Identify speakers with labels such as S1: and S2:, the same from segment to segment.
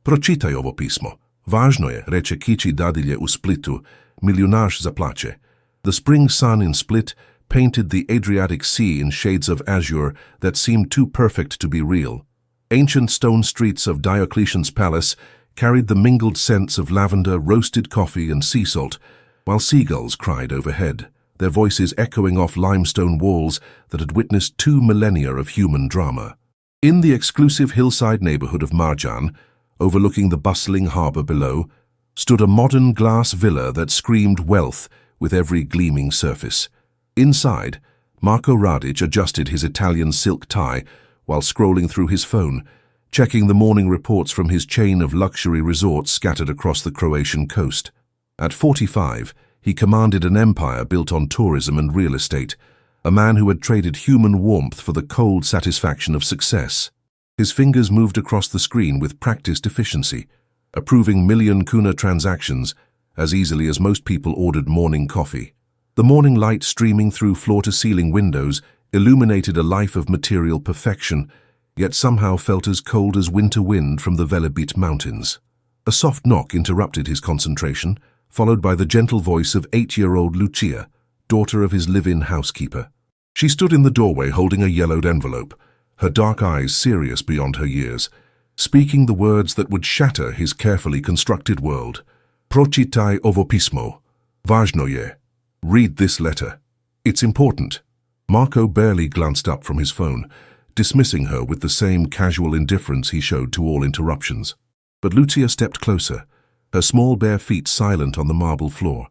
S1: Pročitaj ovo pismo. Važno je, reče dadilje U Splitu, milijunaš zaplače. The spring sun in Split painted the Adriatic Sea in shades of azure that seemed too perfect to be real. Ancient stone streets of Diocletian's palace carried the mingled scents of lavender, roasted coffee, and sea salt, while seagulls cried overhead, their voices echoing off limestone walls that had witnessed 2 millennia of human drama. In the exclusive hillside neighborhood of Marjan, overlooking the bustling harbor below, stood a modern glass villa that screamed wealth with every gleaming surface. Inside, Marko Radic adjusted his Italian silk tie while scrolling through his phone, checking the morning reports from his chain of luxury resorts scattered across the Croatian coast. At 45, he commanded an empire built on tourism and real estate, a man who had traded human warmth for the cold satisfaction of success. His fingers moved across the screen with practiced efficiency, approving million-kuna transactions as easily as most people ordered morning coffee. The morning light streaming through floor-to-ceiling windows illuminated a life of material perfection, yet somehow felt as cold as winter wind from the Velebit mountains. A soft knock interrupted his concentration, followed by the gentle voice of 8-year-old Lucia, daughter of his live-in housekeeper. She stood in the doorway holding a yellowed envelope, her dark eyes serious beyond her years, speaking the words that would shatter his carefully constructed world. Pročitaj ovo pismo. Važno je. Read this letter. It's important. Marko barely glanced up from his phone, dismissing her with the same casual indifference he showed to all interruptions. But Lucia stepped closer, her small bare feet silent on the marble floor,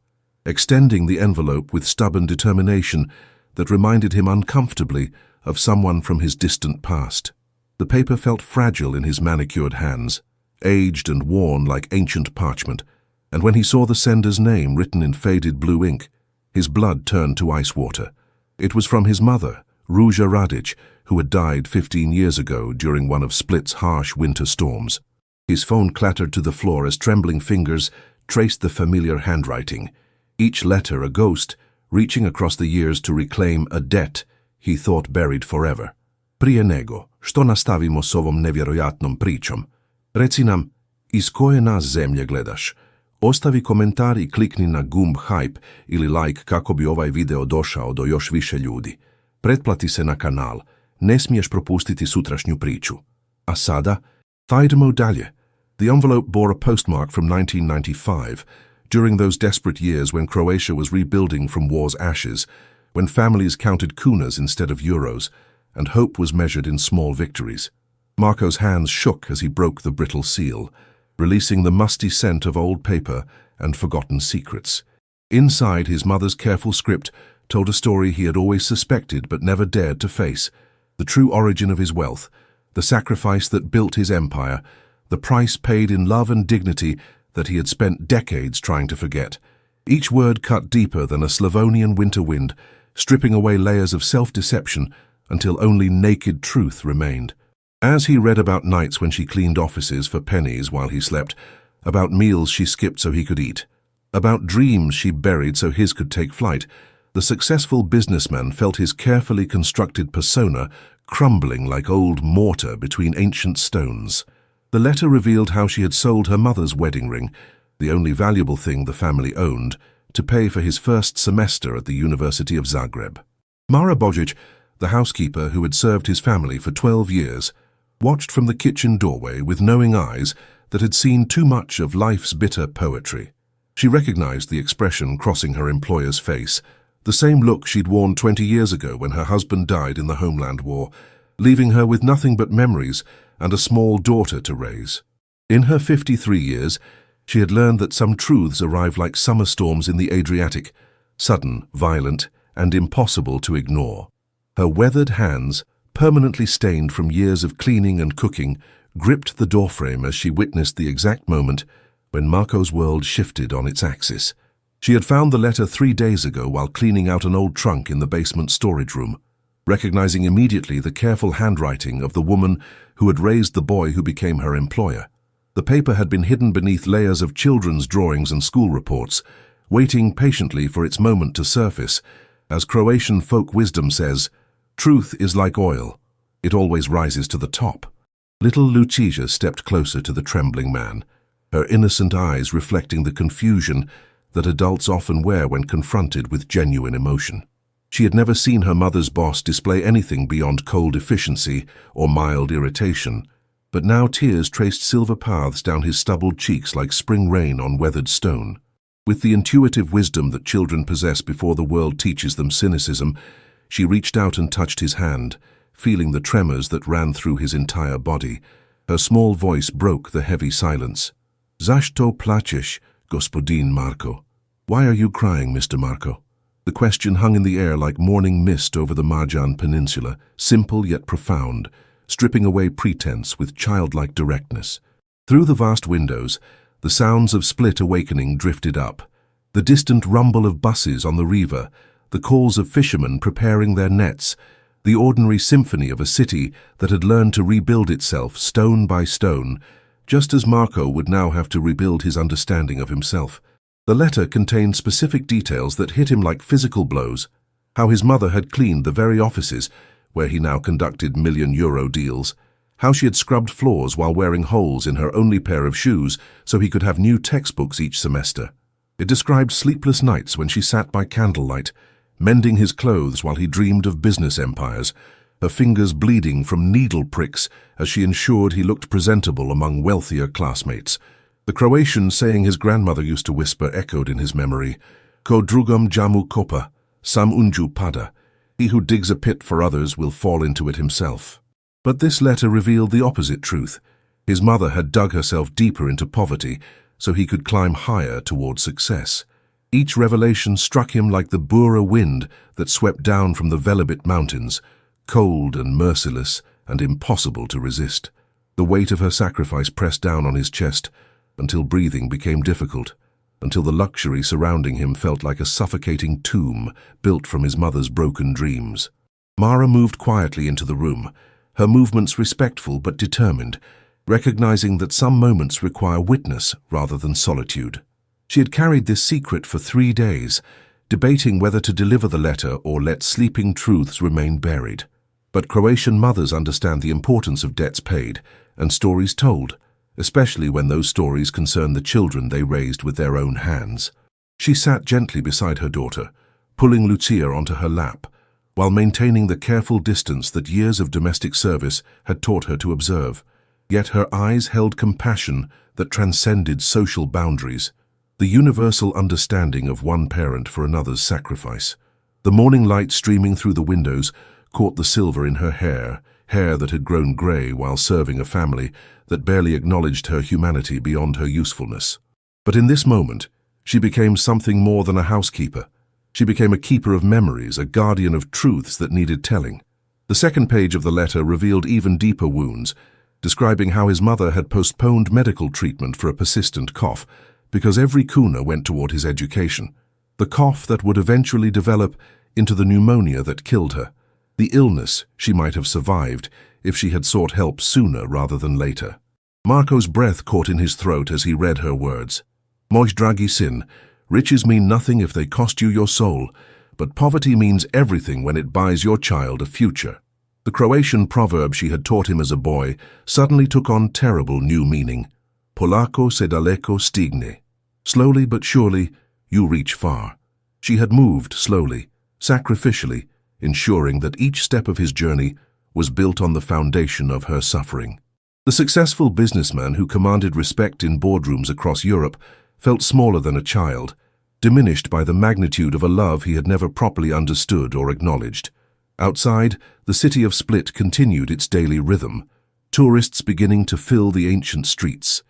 S1: extending the envelope with stubborn determination that reminded him uncomfortably of someone from his distant past. The paper felt fragile in his manicured hands, aged and worn like ancient parchment, and when he saw the sender's name written in faded blue ink, his blood turned to ice water. It was from his mother, Ruja Radic, who had died 15 years ago during one of Split's harsh winter storms. His phone clattered to the floor as trembling fingers traced the familiar handwriting, each letter a ghost, reaching across the years to reclaim a debt he thought buried forever. Prije nego, što nastavimo s ovom nevjerojatnom pričom, reci nam, iz koje nas zemlje gledaš? Ostavi komentar i klikni na gumb hype ili like kako bi ovaj video došao do još više ljudi. Pretplati se na kanal, ne smiješ propustiti sutrašnju priču. A sada, idemo dalje. The envelope bore a postmark from 1995, during those desperate years when Croatia was rebuilding from war's ashes, when families counted kunas instead of euros, and hope was measured in small victories. Marko's hands shook as he broke the brittle seal, releasing the musty scent of old paper and forgotten secrets. Inside, his mother's careful script told a story he had always suspected but never dared to face, the true origin of his wealth, the sacrifice that built his empire, the price paid in love and dignity that he had spent decades trying to forget. Each word cut deeper than a Slavonian winter wind, stripping away layers of self-deception until only naked truth remained. As he read about nights when she cleaned offices for pennies while he slept, about meals she skipped so he could eat, about dreams she buried so his could take flight, the successful businessman felt his carefully constructed persona crumbling like old mortar between ancient stones. The letter revealed how she had sold her mother's wedding ring, the only valuable thing the family owned, to pay for his first semester at the University of Zagreb. Mara Božić, the housekeeper who had served his family for 12 years, watched from the kitchen doorway with knowing eyes that had seen too much of life's bitter poetry. She recognized the expression crossing her employer's face, the same look she'd worn 20 years ago when her husband died in the Homeland War, leaving her with nothing but memories and a small daughter to raise. In her 53 years, she had learned that some truths arrive like summer storms in the Adriatic, sudden, violent, and impossible to ignore. Her weathered hands, permanently stained from years of cleaning and cooking, gripped the doorframe as she witnessed the exact moment when Marko's world shifted on its axis. She had found the letter 3 days ago while cleaning out an old trunk in the basement storage room, recognizing immediately the careful handwriting of the woman who had raised the boy who became her employer. The paper had been hidden beneath layers of children's drawings and school reports, waiting patiently for its moment to surface. As Croatian folk wisdom says, truth is like oil. It always rises to the top. Little Lucia stepped closer to the trembling man, her innocent eyes reflecting the confusion that adults often wear when confronted with genuine emotion. She had never seen her mother's boss display anything beyond cold efficiency or mild irritation, but now tears traced silver paths down his stubbled cheeks like spring rain on weathered stone. With the intuitive wisdom that children possess before the world teaches them cynicism, she reached out and touched his hand, feeling the tremors that ran through his entire body. Her small voice broke the heavy silence. "Zašto plačeš, gospodin Marko?" Why are you crying, Mr. Marko? The question hung in the air like morning mist over the Marjan Peninsula, simple yet profound, stripping away pretense with childlike directness. Through the vast windows, the sounds of Split awakening drifted up. The distant rumble of buses on the Riva, the calls of fishermen preparing their nets, the ordinary symphony of a city that had learned to rebuild itself stone by stone, just as Marko would now have to rebuild his understanding of himself. The letter contained specific details that hit him like physical blows: how his mother had cleaned the very offices where he now conducted €1,000,000 deals, how she had scrubbed floors while wearing holes in her only pair of shoes so he could have new textbooks each semester. It described sleepless nights when she sat by candlelight, mending his clothes while he dreamed of business empires, her fingers bleeding from needle pricks as she ensured he looked presentable among wealthier classmates. The Croatian saying his grandmother used to whisper echoed in his memory: "Ko drugom jamu kopa, sam unju pada." He who digs a pit for others will fall into it himself. But this letter revealed the opposite truth. His mother had dug herself deeper into poverty so he could climb higher toward success. Each revelation struck him like the Bura wind that swept down from the Velebit mountains, cold and merciless and impossible to resist. The weight of her sacrifice pressed down on his chest until breathing became difficult, until the luxury surrounding him felt like a suffocating tomb built from his mother's broken dreams. Mara moved quietly into the room, her movements respectful but determined, recognizing that some moments require witness rather than solitude. She had carried this secret for 3 days, debating whether to deliver the letter or let sleeping truths remain buried. But Croatian mothers understand the importance of debts paid and stories told, especially when those stories concern the children they raised with their own hands. She sat gently beside her daughter, pulling Lucia onto her lap, while maintaining the careful distance that years of domestic service had taught her to observe. Yet her eyes held compassion that transcended social boundaries, the universal understanding of one parent for another's sacrifice. The morning light streaming through the windows caught the silver in her hair that had grown grey while serving a family that barely acknowledged her humanity beyond her usefulness. But in this moment, she became something more than a housekeeper. She became a keeper of memories, a guardian of truths that needed telling. The second page of the letter revealed even deeper wounds, describing how his mother had postponed medical treatment for a persistent cough because every kuna went toward his education. The cough that would eventually develop into the pneumonia that killed her. The illness she might have survived if she had sought help sooner rather than later. Marko's breath caught in his throat as he read her words. "Moj dragi sin, riches mean nothing if they cost you your soul, but poverty means everything when it buys your child a future." The Croatian proverb she had taught him as a boy suddenly took on terrible new meaning. Polako se daleko stigne. Slowly but surely, you reach far. She had moved slowly, sacrificially, ensuring that each step of his journey was built on the foundation of her suffering. The successful businessman who commanded respect in boardrooms across Europe felt smaller than a child, diminished by the magnitude of a love he had never properly understood or acknowledged. Outside, the city of Split continued its daily rhythm, tourists beginning to fill the ancient streets,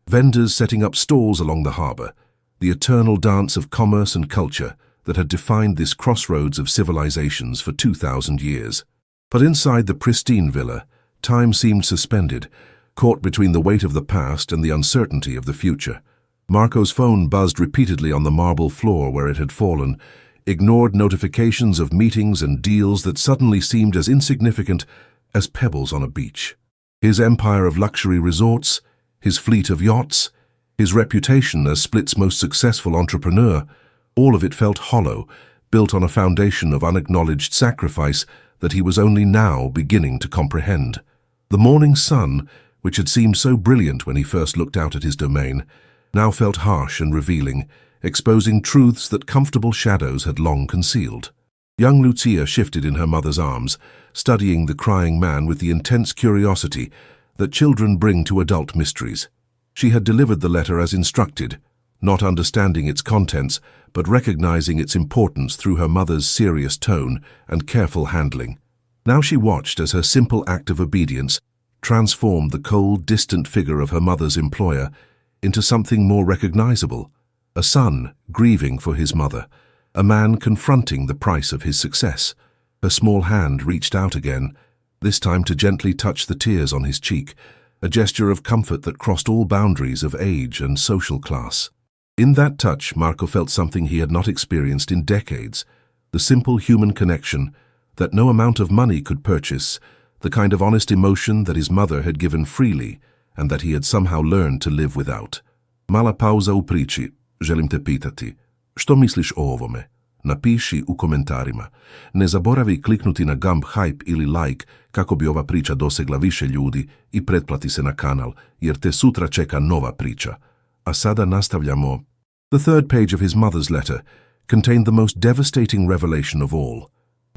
S1: vendors setting up stalls along the harbor, the eternal dance of commerce and culture that had defined this crossroads of civilizations for 2,000 years. But inside the pristine villa, time seemed suspended, caught between the weight of the past and the uncertainty of the future. Marko's phone buzzed repeatedly on the marble floor where it had fallen, ignored notifications of meetings and deals that suddenly seemed as insignificant as pebbles on a beach. His empire of luxury resorts, his fleet of yachts, his reputation as Split's most successful entrepreneur, all of it felt hollow, built on a foundation of unacknowledged sacrifice that he was only now beginning to comprehend. The morning sun, which had seemed so brilliant when he first looked out at his domain, now felt harsh and revealing, exposing truths that comfortable shadows had long concealed. Young Lucia shifted in her mother's arms, studying the crying man with the intense curiosity that children bring to adult mysteries. She had delivered the letter as instructed, not understanding its contents, but recognizing its importance through her mother's serious tone and careful handling. Now she watched as her simple act of obedience transformed the cold, distant figure of her mother's employer into something more recognizable. A son grieving for his mother, a man confronting the price of his success. Her small hand reached out again, this time to gently touch the tears on his cheek, a gesture of comfort that crossed all boundaries of age and social class. In that touch, Marco felt something he had not experienced in decades, the simple human connection that no amount of money could purchase, the kind of honest emotion that his mother had given freely and that he had somehow learned to live without. Mala pauza u priči, želim te pitati. Što misliš o ovome? Napiši u komentarima. Ne zaboravi kliknuti na gumb, hype ili like kako bi ova priča dosegla više ljudi i pretplati se na kanal, jer te sutra čeka nova priča. A sada nastavljamo. The third page of his mother's letter contained the most devastating revelation of all.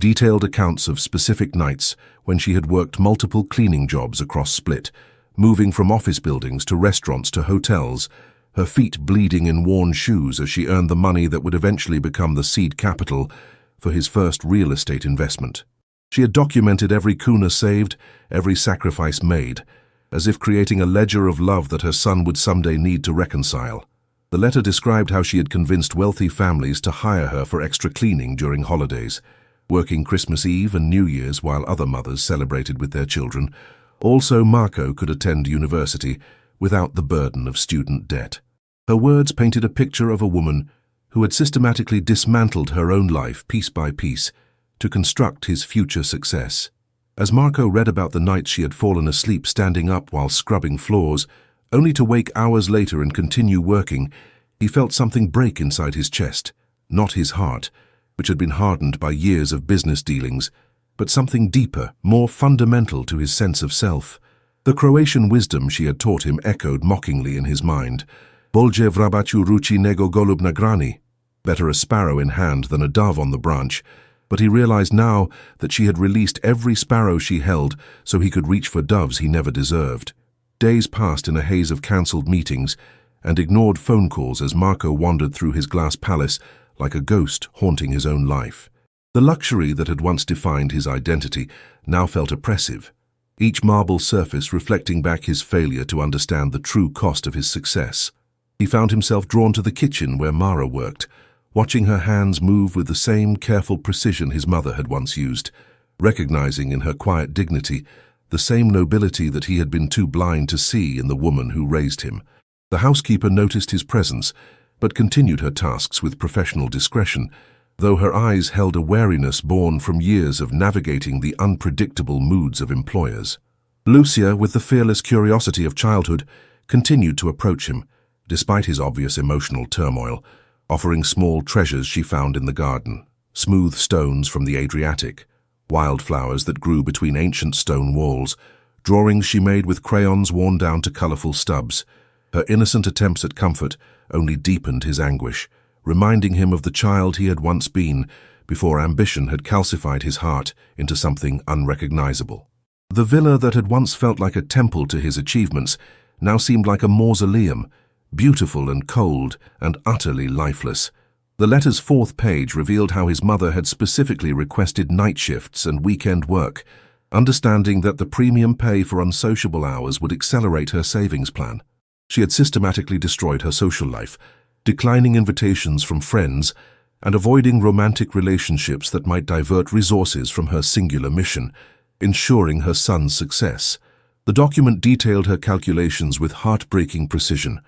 S1: Detailed accounts of specific nights when she had worked multiple cleaning jobs across Split, moving from office buildings to restaurants to hotels, her feet bleeding in worn shoes as she earned the money that would eventually become the seed capital for his first real estate investment. She had documented every kuna saved, every sacrifice made, as if creating a ledger of love that her son would someday need to reconcile. The letter described how she had convinced wealthy families to hire her for extra cleaning during holidays, working Christmas Eve and New Year's while other mothers celebrated with their children. Also, Marco could attend university without the burden of student debt. Her words painted a picture of a woman who had systematically dismantled her own life piece by piece to construct his future success. As Marco read about the nights she had fallen asleep standing up while scrubbing floors, only to wake hours later and continue working, he felt something break inside his chest, not his heart, which had been hardened by years of business dealings, but something deeper, more fundamental to his sense of self. The Croatian wisdom she had taught him echoed mockingly in his mind. Bolje vrabaću ruči nego golub na grani. Better a sparrow in hand than a dove on the branch. But he realized now that she had released every sparrow she held so he could reach for doves he never deserved. Days passed in a haze of cancelled meetings and ignored phone calls as Marco wandered through his glass palace like a ghost haunting his own life. The luxury that had once defined his identity now felt oppressive, each marble surface reflecting back his failure to understand the true cost of his success. He found himself drawn to the kitchen where Mara worked, watching her hands move with the same careful precision his mother had once used, recognizing in her quiet dignity the same nobility that he had been too blind to see in the woman who raised him. The housekeeper noticed his presence, but continued her tasks with professional discretion, though her eyes held a wariness born from years of navigating the unpredictable moods of employers. Lucia, with the fearless curiosity of childhood, continued to approach him, despite his obvious emotional turmoil, offering small treasures she found in the garden, smooth stones from the Adriatic, wildflowers that grew between ancient stone walls, drawings she made with crayons worn down to colorful stubs. Her innocent attempts at comfort only deepened his anguish, reminding him of the child he had once been before ambition had calcified his heart into something unrecognizable. The villa that had once felt like a temple to his achievements now seemed like a mausoleum, beautiful and cold and utterly lifeless. The letter's fourth page revealed how his mother had specifically requested night shifts and weekend work, understanding that the premium pay for unsociable hours would accelerate her savings plan. She had systematically destroyed her social life, declining invitations from friends and avoiding romantic relationships that might divert resources from her singular mission, ensuring her son's success. The document detailed her calculations with heartbreaking precision.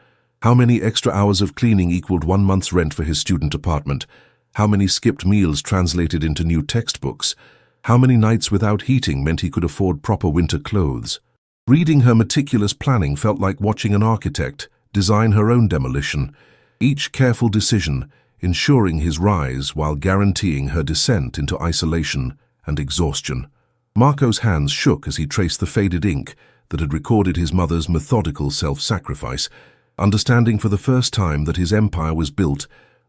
S1: How many extra hours of cleaning equaled 1 month's rent for his student apartment? How many skipped meals translated into new textbooks? How many nights without heating meant he could afford proper winter clothes? Reading her meticulous planning felt like watching an architect design her own demolition, each careful decision ensuring his rise while guaranteeing her descent into isolation and exhaustion. Marco's hands shook as he traced the faded ink that had recorded his mother's methodical self-sacrifice, understanding for the first time that his empire was built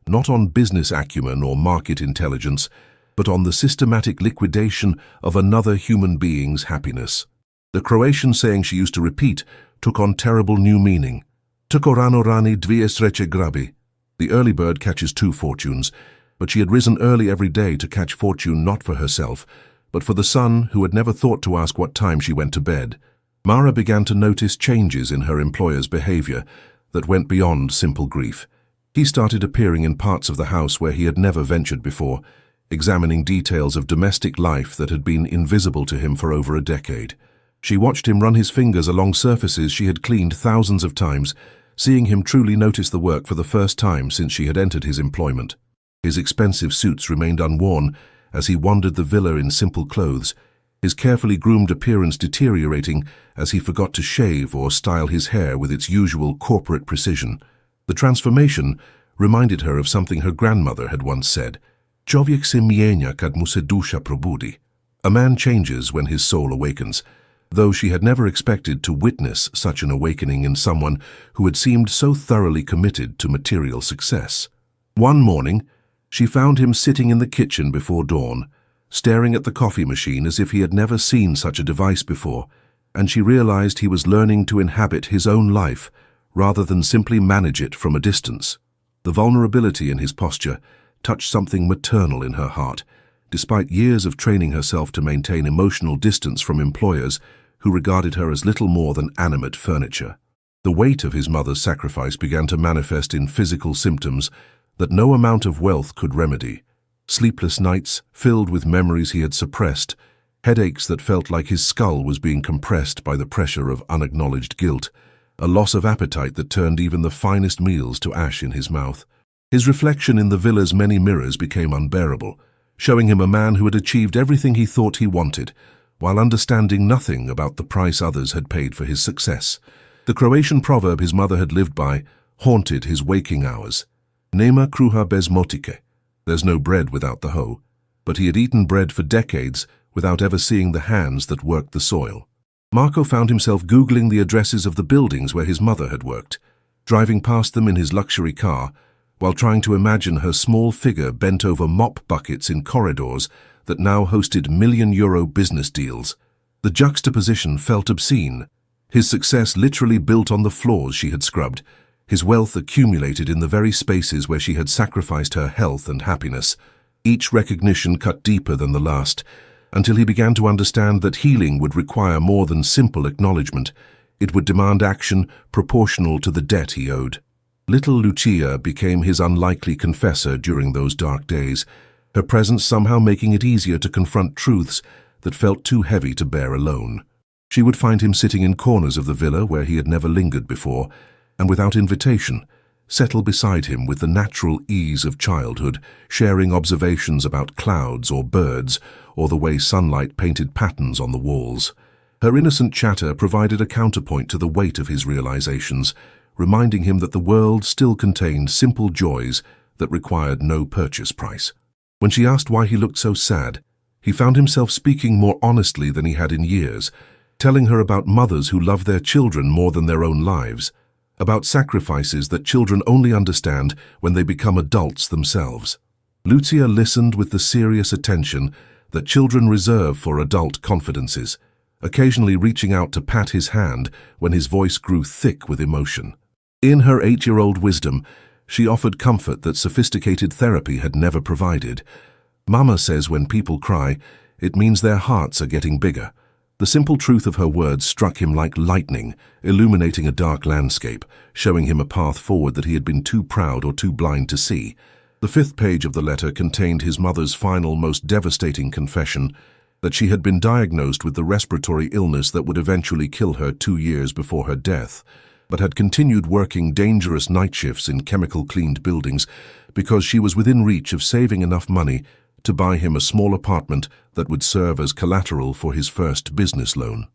S1: not on business acumen or market intelligence, but on the systematic liquidation of another human being's happiness. The Croatian saying she used to repeat took on terrible new meaning. Tako rano rani dvije sreće grabi. The early bird catches two fortunes, but she had risen early every day to catch fortune not for herself, but for the son who had never thought to ask what time she went to bed. Mara began to notice changes in her employer's behavior that went beyond simple grief. He started appearing in parts of the house where he had never ventured before, examining details of domestic life that had been invisible to him for over a decade. She watched him run his fingers along surfaces she had cleaned thousands of times, seeing him truly notice the work for the first time since she had entered his employment. His expensive suits remained unworn as he wandered the villa in simple clothes, his carefully groomed appearance deteriorating as he forgot to shave or style his hair with its usual corporate precision. The transformation reminded her of something her grandmother had once said, "Człowiek się mienia, kad mu se dusza probudi." A man changes when his soul awakens, though she had never expected to witness such an awakening in someone who had seemed so thoroughly committed to material success. One morning, she found him sitting in the kitchen before dawn, staring at the coffee machine as if he had never seen such a device before, and she realized he was learning to inhabit his own life rather than simply manage it from a distance. The vulnerability in his posture touched something maternal in her heart, despite years of training herself to maintain emotional distance from employers who regarded her as little more than animate furniture. The weight of his mother's sacrifice began to manifest in physical symptoms that no amount of wealth could remedy. Sleepless nights filled with memories he had suppressed, headaches that felt like his skull was being compressed by the pressure of unacknowledged guilt, a loss of appetite that turned even the finest meals to ash in his mouth. His reflection in the villa's many mirrors became unbearable, showing him a man who had achieved everything he thought he wanted, while understanding nothing about the price others had paid for his success. The Croatian proverb his mother had lived by haunted his waking hours. Nema kruha bez motike. There's no bread without the hoe. But he had eaten bread for decades without ever seeing the hands that worked the soil. Marco found himself Googling the addresses of the buildings where his mother had worked, driving past them in his luxury car, while trying to imagine her small figure bent over mop buckets in corridors that now hosted million-euro business deals. The juxtaposition felt obscene. His success literally built on the floors she had scrubbed, his wealth accumulated in the very spaces where she had sacrificed her health and happiness. Each recognition cut deeper than the last, until he began to understand that healing would require more than simple acknowledgement. It would demand action proportional to the debt he owed. Little Lucia became his unlikely confessor during those dark days, her presence somehow making it easier to confront truths that felt too heavy to bear alone. She would find him sitting in corners of the villa where he had never lingered before, and without invitation, settle beside him with the natural ease of childhood, sharing observations about clouds or birds, or the way sunlight painted patterns on the walls. Her innocent chatter provided a counterpoint to the weight of his realizations, reminding him that the world still contained simple joys that required no purchase price. When she asked why he looked so sad, he found himself speaking more honestly than he had in years, telling her about mothers who love their children more than their own lives, about sacrifices that children only understand when they become adults themselves. Lucia listened with the serious attention that children reserve for adult confidences, occasionally reaching out to pat his hand when his voice grew thick with emotion. In her 8-year-old wisdom, she offered comfort that sophisticated therapy had never provided. Mama says when people cry, it means their hearts are getting bigger. The simple truth of her words struck him like lightning, illuminating a dark landscape, showing him a path forward that he had been too proud or too blind to see. The 5th page of the letter contained his mother's final, most devastating confession that she had been diagnosed with the respiratory illness that would eventually kill her 2 years before her death, but had continued working dangerous night shifts in chemical-cleaned buildings because she was within reach of saving enough money to buy him a small apartment that would serve as collateral for his first business loan.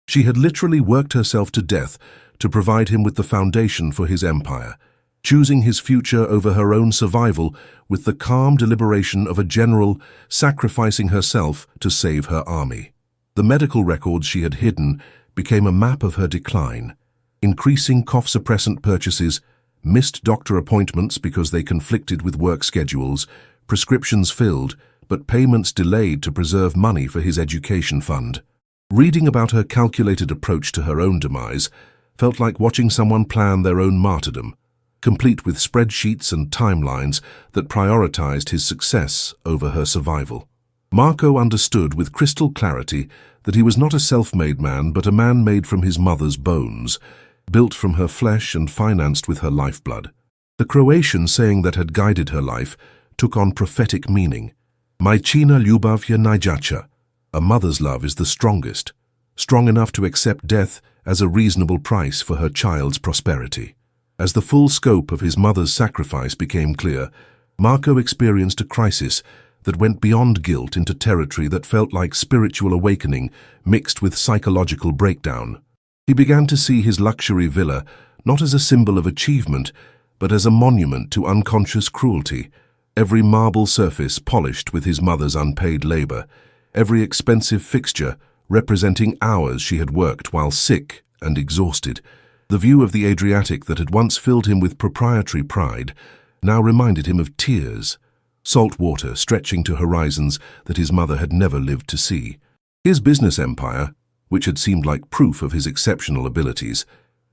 S1: She had literally worked herself to death to provide him with the foundation for his empire, choosing his future over her own survival with the calm deliberation of a general sacrificing herself to save her army. The medical records she had hidden became a map of her decline. Increasing cough-suppressant purchases, missed doctor appointments because they conflicted with work schedules, prescriptions filled, but payments delayed to preserve money for his education fund. Reading about her calculated approach to her own demise felt like watching someone plan their own martyrdom, complete with spreadsheets and timelines that prioritized his success over her survival. Marco understood with crystal clarity that he was not a self-made man, but a man made from his mother's bones, built from her flesh and financed with her lifeblood. The Croatian saying that had guided her life took on prophetic meaning. Majčina ljubav je najjača. A mother's love is the strongest, strong enough to accept death as a reasonable price for her child's prosperity. As the full scope of his mother's sacrifice became clear, Marco experienced a crisis that went beyond guilt into territory that felt like spiritual awakening mixed with psychological breakdown. He began to see his luxury villa not as a symbol of achievement, but as a monument to unconscious cruelty. Every marble surface polished with his mother's unpaid labor, every expensive fixture representing hours she had worked while sick and exhausted. The view of the Adriatic that had once filled him with proprietary pride now reminded him of tears, salt water stretching to horizons that his mother had never lived to see. His business empire, which had seemed like proof of his exceptional abilities,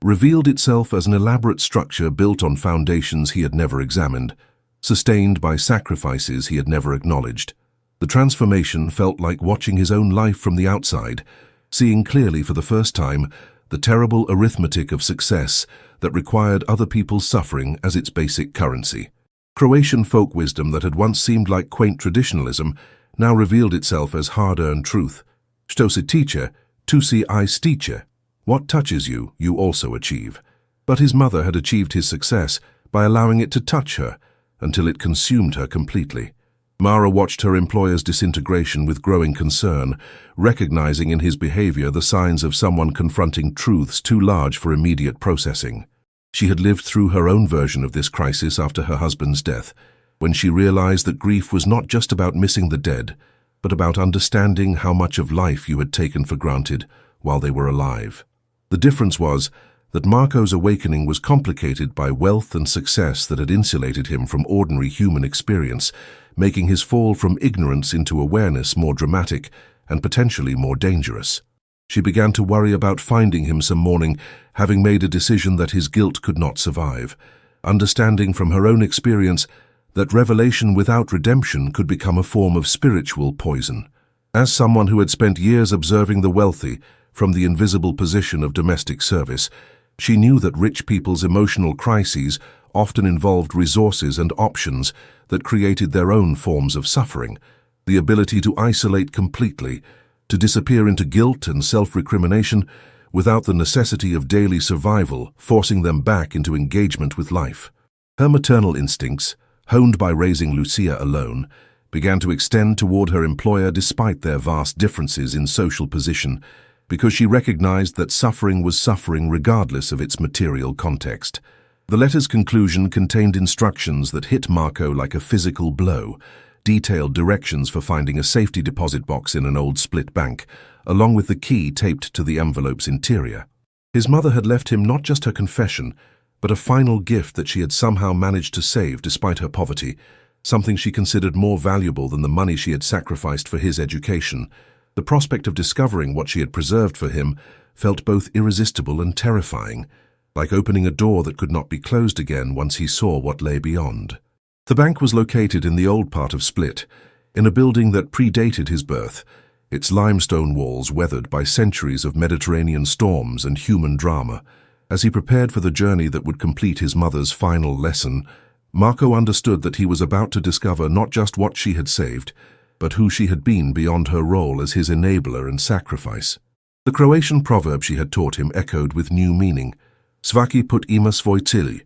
S1: revealed itself as an elaborate structure built on foundations he had never examined, sustained by sacrifices he had never acknowledged. The transformation felt like watching his own life from the outside, seeing clearly for the first time the terrible arithmetic of success that required other people's suffering as its basic currency. Croatian folk wisdom that had once seemed like quaint traditionalism now revealed itself as hard-earned truth. Što se tiče, tu si I stiče. What touches you, you also achieve. But his mother had achieved his success by allowing it to touch her until it consumed her completely. Mara watched her employer's disintegration with growing concern, recognizing in his behavior the signs of someone confronting truths too large for immediate processing. She had lived through her own version of this crisis after her husband's death, when she realized that grief was not just about missing the dead, but about understanding how much of life you had taken for granted while they were alive. The difference was that Marco's awakening was complicated by wealth and success that had insulated him from ordinary human experience, making his fall from ignorance into awareness more dramatic and potentially more dangerous. She began to worry about finding him some morning, having made a decision that his guilt could not survive, understanding from her own experience that revelation without redemption could become a form of spiritual poison. As someone who had spent years observing the wealthy from the invisible position of domestic service, she knew that rich people's emotional crises often involved resources and options that created their own forms of suffering, the ability to isolate completely, to disappear into guilt and self-recrimination without the necessity of daily survival forcing them back into engagement with life. Her maternal instincts, honed by raising Lucia alone, began to extend toward her employer despite their vast differences in social position, because she recognized that suffering was suffering regardless of its material context. The letter's conclusion contained instructions that hit Marco like a physical blow, detailed directions for finding a safety deposit box in an old Split bank, along with the key taped to the envelope's interior. His mother had left him not just her confession, but a final gift that she had somehow managed to save despite her poverty, something she considered more valuable than the money she had sacrificed for his education. The prospect of discovering what she had preserved for him felt both irresistible and terrifying, like opening a door that could not be closed again once he saw what lay beyond. The bank was located in the old part of Split, in a building that predated his birth, its limestone walls weathered by centuries of Mediterranean storms and human drama. As he prepared for the journey that would complete his mother's final lesson, Marco understood that he was about to discover not just what she had saved, but who she had been beyond her role as his enabler and sacrifice. The Croatian proverb she had taught him echoed with new meaning. Svaki put ima svoj cilj.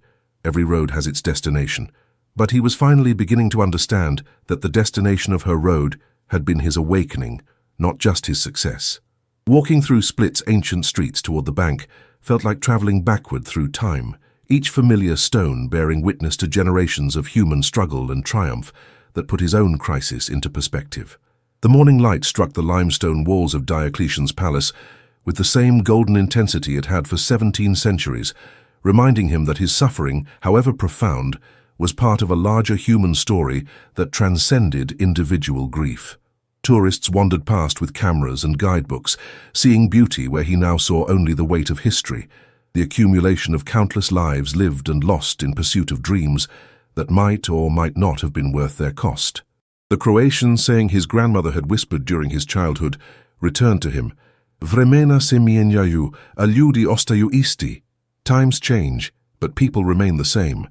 S1: Every road has its destination. But he was finally beginning to understand that the destination of her road had been his awakening, not just his success. Walking through Split's ancient streets toward the bank felt like traveling backward through time, each familiar stone bearing witness to generations of human struggle and triumph that put his own crisis into perspective. The morning light struck the limestone walls of Diocletian's palace, with the same golden intensity it had for 17 centuries, reminding him that his suffering, however profound, was part of a larger human story that transcended individual grief. Tourists wandered past with cameras and guidebooks, seeing beauty where he now saw only the weight of history, the accumulation of countless lives lived and lost in pursuit of dreams that might or might not have been worth their cost. The Croatian saying his grandmother had whispered during his childhood returned to him. Vremena se mijenjaju, a ljudi ostaju isti. Times change, but people remain the same.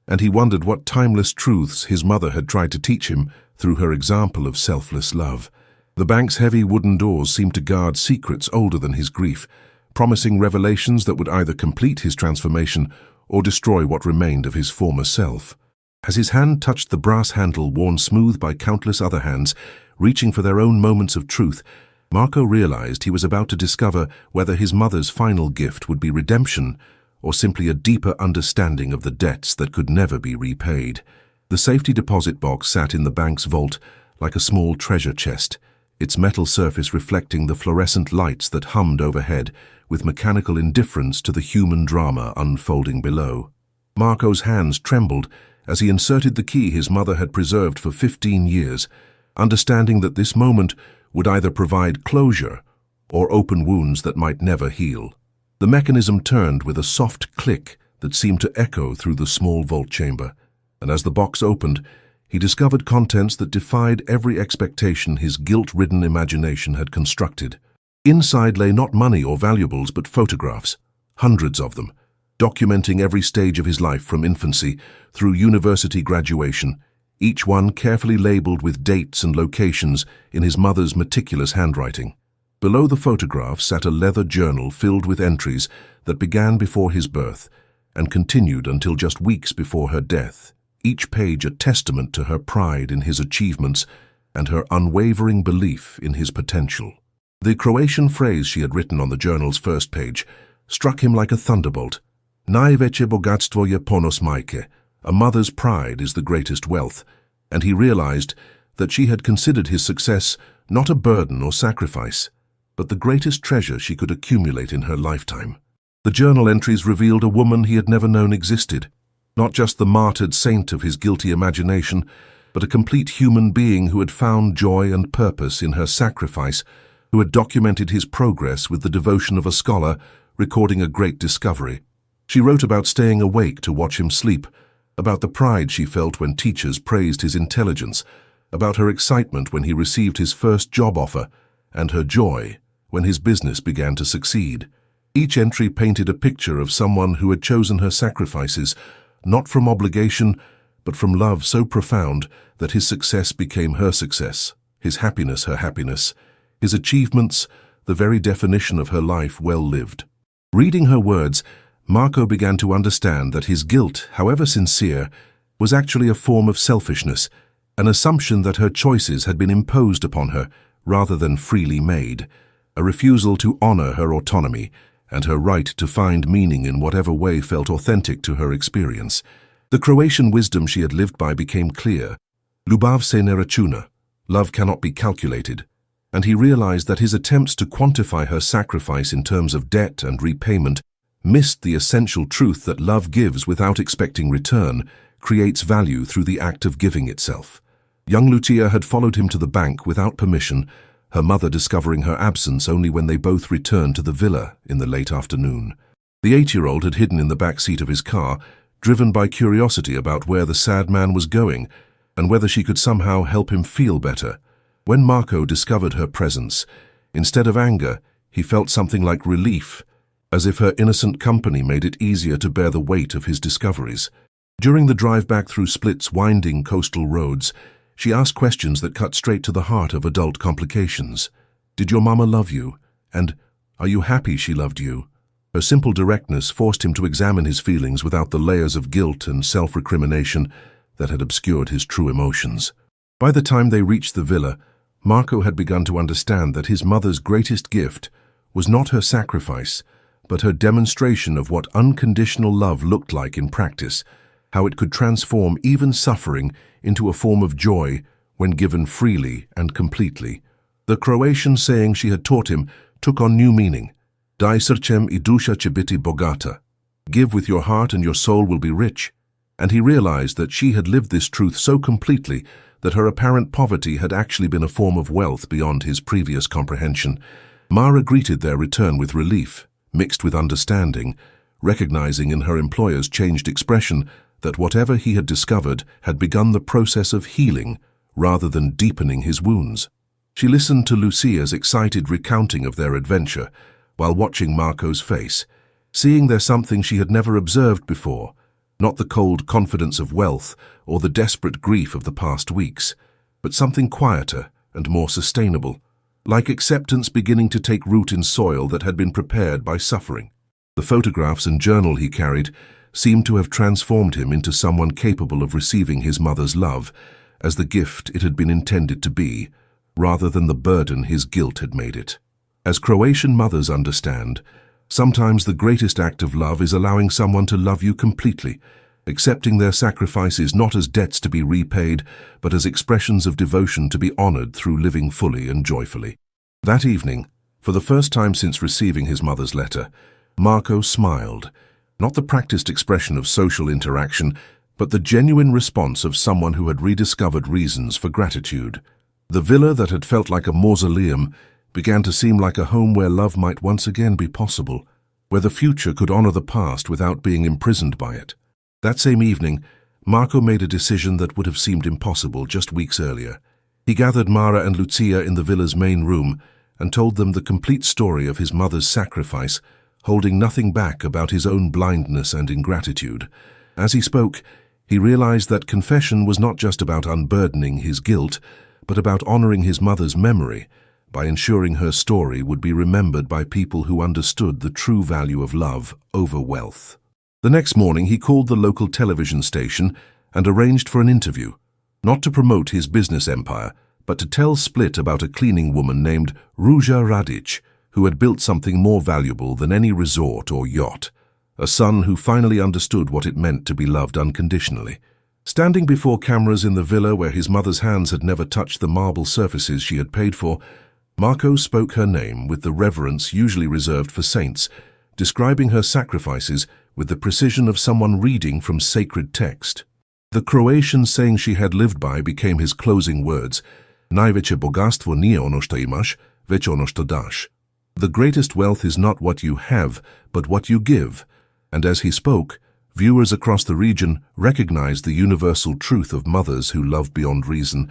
S1: And he wondered what timeless truths his mother had tried to teach him through her example of selfless love. The bank's heavy wooden doors seemed to guard secrets older than his grief, promising revelations that would either complete his transformation or destroy what remained of his former self. As his hand touched the brass handle worn smooth by countless other hands, reaching for their own moments of truth, Marco realized he was about to discover whether his mother's final gift would be redemption or simply a deeper understanding of the debts that could never be repaid. The safety deposit box sat in the bank's vault like a small treasure chest, its metal surface reflecting the fluorescent lights that hummed overhead with mechanical indifference to the human drama unfolding below. Marco's hands trembled as he inserted the key his mother had preserved for 15 years, understanding that this moment would either provide closure or open wounds that might never heal. The mechanism turned with a soft click that seemed to echo through the small vault chamber, and as the box opened, he discovered contents that defied every expectation his guilt-ridden imagination had constructed. Inside lay not money or valuables but photographs, hundreds of them, documenting every stage of his life from infancy through university graduation, each one carefully labeled with dates and locations in his mother's meticulous handwriting. Below the photographs sat a leather journal filled with entries that began before his birth and continued until just weeks before her death, each page a testament to her pride in his achievements and her unwavering belief in his potential. The Croatian phrase she had written on the journal's first page struck him like a thunderbolt. Najveće bogatstvo je ponos majke, a mother's pride is the greatest wealth, and he realized that she had considered his success not a burden or sacrifice, but the greatest treasure she could accumulate in her lifetime. The journal entries revealed a woman he had never known existed, not just the martyred saint of his guilty imagination, but a complete human being who had found joy and purpose in her sacrifice, who had documented his progress with the devotion of a scholar recording a great discovery. She wrote about staying awake to watch him sleep, about the pride she felt when teachers praised his intelligence, about her excitement when he received his first job offer, and her joy when his business began to succeed. Each entry painted a picture of someone who had chosen her sacrifices, not from obligation, but from love so profound that his success became her success, his happiness her happiness, his achievements the very definition of her life well lived. Reading her words, Marco began to understand that his guilt, however sincere, was actually a form of selfishness, an assumption that her choices had been imposed upon her rather than freely made, a refusal to honor her autonomy and her right to find meaning in whatever way felt authentic to her experience. The Croatian wisdom she had lived by became clear. Ljubav se ne računa, love cannot be calculated, and he realized that his attempts to quantify her sacrifice in terms of debt and repayment missed the essential truth that love gives without expecting return, creates value through the act of giving itself. Young Lucia had followed him to the bank without permission, her mother discovering her absence only when they both returned to the villa in the late afternoon. The 8-year-old had hidden in the back seat of his car, driven by curiosity about where the sad man was going and whether she could somehow help him feel better. When Marco discovered her presence, instead of anger, he felt something like relief, as if her innocent company made it easier to bear the weight of his discoveries. During the drive back through Split's winding coastal roads, she asked questions that cut straight to the heart of adult complications. Did your mama love you? And are you happy she loved you? Her simple directness forced him to examine his feelings without the layers of guilt and self-recrimination that had obscured his true emotions. By the time they reached the villa, Marco had begun to understand that his mother's greatest gift was not her sacrifice, but her demonstration of what unconditional love looked like in practice, how it could transform even suffering into a form of joy when given freely and completely. The Croatian saying she had taught him took on new meaning. Daj srcem I dusha će biti bogata. Give with your heart and your soul will be rich. And he realized that she had lived this truth so completely that her apparent poverty had actually been a form of wealth beyond his previous comprehension. Mara greeted their return with relief, mixed with understanding, recognizing in her employer's changed expression that whatever he had discovered had begun the process of healing rather than deepening his wounds. She listened to Lucia's excited recounting of their adventure while watching Marco's face, seeing there something she had never observed before, not the cold confidence of wealth or the desperate grief of the past weeks, but something quieter and more sustainable, like acceptance beginning to take root in soil that had been prepared by suffering. The photographs and journal he carried seemed to have transformed him into someone capable of receiving his mother's love as the gift it had been intended to be, rather than the burden his guilt had made it. As Croatian mothers understand, sometimes the greatest act of love is allowing someone to love you completely, accepting their sacrifices not as debts to be repaid, but as expressions of devotion to be honored through living fully and joyfully. That evening, for the first time since receiving his mother's letter, Marco smiled, not the practiced expression of social interaction, but the genuine response of someone who had rediscovered reasons for gratitude. The villa that had felt like a mausoleum began to seem like a home where love might once again be possible, where the future could honor the past without being imprisoned by it. That same evening, Marco made a decision that would have seemed impossible just weeks earlier. He gathered Mara and Lucia in the villa's main room and told them the complete story of his mother's sacrifice, holding nothing back about his own blindness and ingratitude. As he spoke, he realized that confession was not just about unburdening his guilt, but about honoring his mother's memory by ensuring her story would be remembered by people who understood the true value of love over wealth. The next morning he called the local television station and arranged for an interview, not to promote his business empire, but to tell Split about a cleaning woman named Ruja Radic, who had built something more valuable than any resort or yacht, a son who finally understood what it meant to be loved unconditionally. Standing before cameras in the villa where his mother's hands had never touched the marble surfaces she had paid for, Marco spoke her name with the reverence usually reserved for saints, describing her sacrifices with the precision of someone reading from sacred text. The Croatian saying she had lived by became his closing words, Najveće bogatstvo nije ono što imaš, već ono što daš. The greatest wealth is not what you have, but what you give. And as he spoke, viewers across the region recognized the universal truth of mothers who love beyond reason,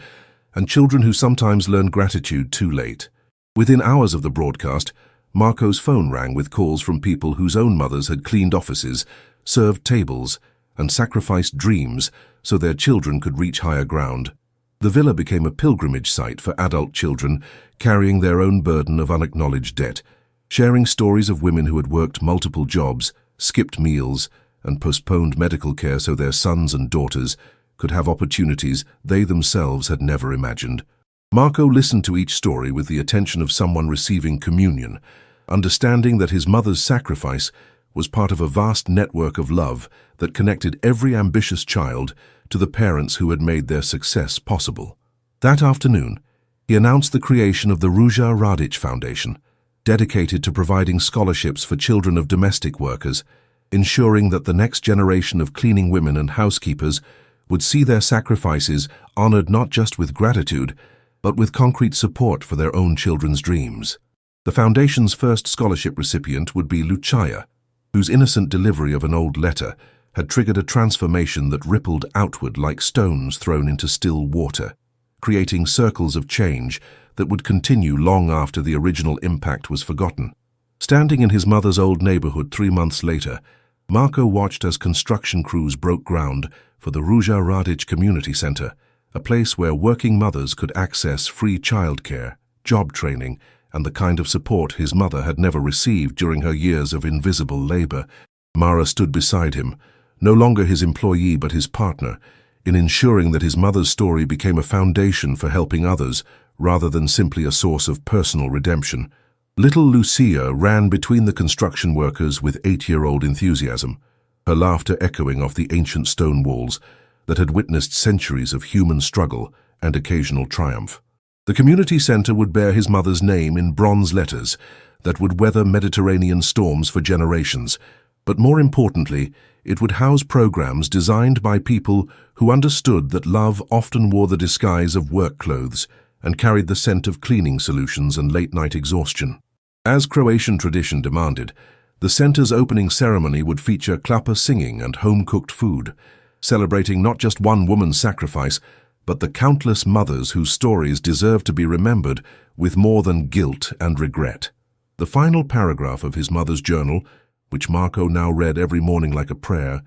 S1: and children who sometimes learn gratitude too late. Within hours of the broadcast, Marco's phone rang with calls from people whose own mothers had cleaned offices, served tables, and sacrificed dreams so their children could reach higher ground. The villa became a pilgrimage site for adult children carrying their own burden of unacknowledged debt, sharing stories of women who had worked multiple jobs, skipped meals, and postponed medical care so their sons and daughters could have opportunities they themselves had never imagined. Marco listened to each story with the attention of someone receiving communion, understanding that his mother's sacrifice was part of a vast network of love that connected every ambitious child to the parents who had made their success possible. That afternoon, he announced the creation of the Ruja Radic Foundation, dedicated to providing scholarships for children of domestic workers, ensuring that the next generation of cleaning women and housekeepers would see their sacrifices honored not just with gratitude, but with concrete support for their own children's dreams. The foundation's first scholarship recipient would be Lucia, whose innocent delivery of an old letter had triggered a transformation that rippled outward like stones thrown into still water, creating circles of change that would continue long after the original impact was forgotten. Standing in his mother's old neighborhood 3 months later, Marco watched as construction crews broke ground for the Ruja Radic Community Center, a place where working mothers could access free childcare, job training, and the kind of support his mother had never received during her years of invisible labor. Mara stood beside him, no longer his employee but his partner, in ensuring that his mother's story became a foundation for helping others rather than simply a source of personal redemption. Little Lucia ran between the construction workers with 8-year-old enthusiasm, her laughter echoing off the ancient stone walls that had witnessed centuries of human struggle and occasional triumph. The community center would bear his mother's name in bronze letters that would weather Mediterranean storms for generations, but more importantly, it would house programs designed by people who understood that love often wore the disguise of work clothes and carried the scent of cleaning solutions and late-night exhaustion. As Croatian tradition demanded, the center's opening ceremony would feature klapa singing and home-cooked food, celebrating not just one woman's sacrifice, but the countless mothers whose stories deserve to be remembered with more than guilt and regret. The final paragraph of his mother's journal, which Marco now read every morning like a prayer,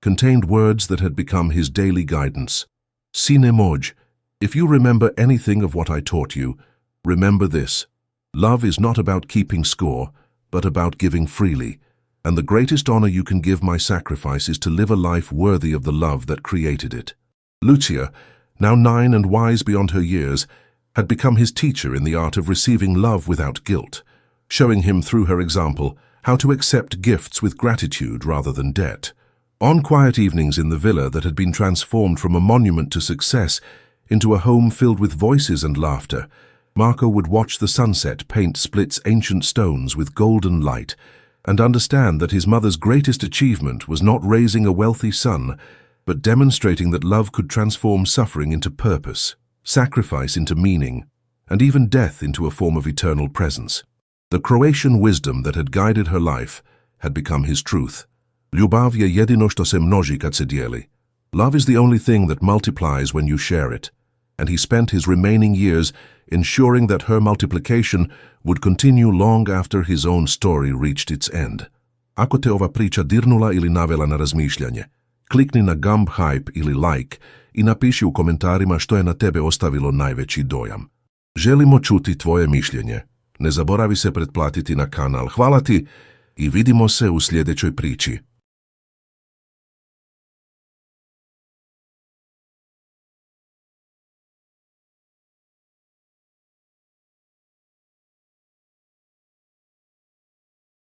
S1: contained words that had become his daily guidance. Sine moj, if you remember anything of what I taught you, remember this. Love is not about keeping score, but about giving freely, and the greatest honor you can give my sacrifice is to live a life worthy of the love that created it. Lucia, now 9 and wise beyond her years, had become his teacher in the art of receiving love without guilt, showing him through her example how to accept gifts with gratitude rather than debt. On quiet evenings in the villa that had been transformed from a monument to success into a home filled with voices and laughter, Marco would watch the sunset paint Split's ancient stones with golden light and understand that his mother's greatest achievement was not raising a wealthy son, but demonstrating that love could transform suffering into purpose, sacrifice into meaning, and even death into a form of eternal presence. The Croatian wisdom that had guided her life had become his truth. Ljubav je jedino što se množi kad se dijeli. Love is the only thing that multiplies when you share it, and he spent his remaining years ensuring that her multiplication would continue long after his own story reached its end. Ako te ova priča dirnula ili navela na razmišljanje, klikni na gumb hype ili like i napiši u komentarima što je na tebe ostavilo najveći dojam. Želimo čuti tvoje mišljenje. Ne zaboravi se pretplatiti na kanal. Hvala ti i vidimo se u sljedećoj priči.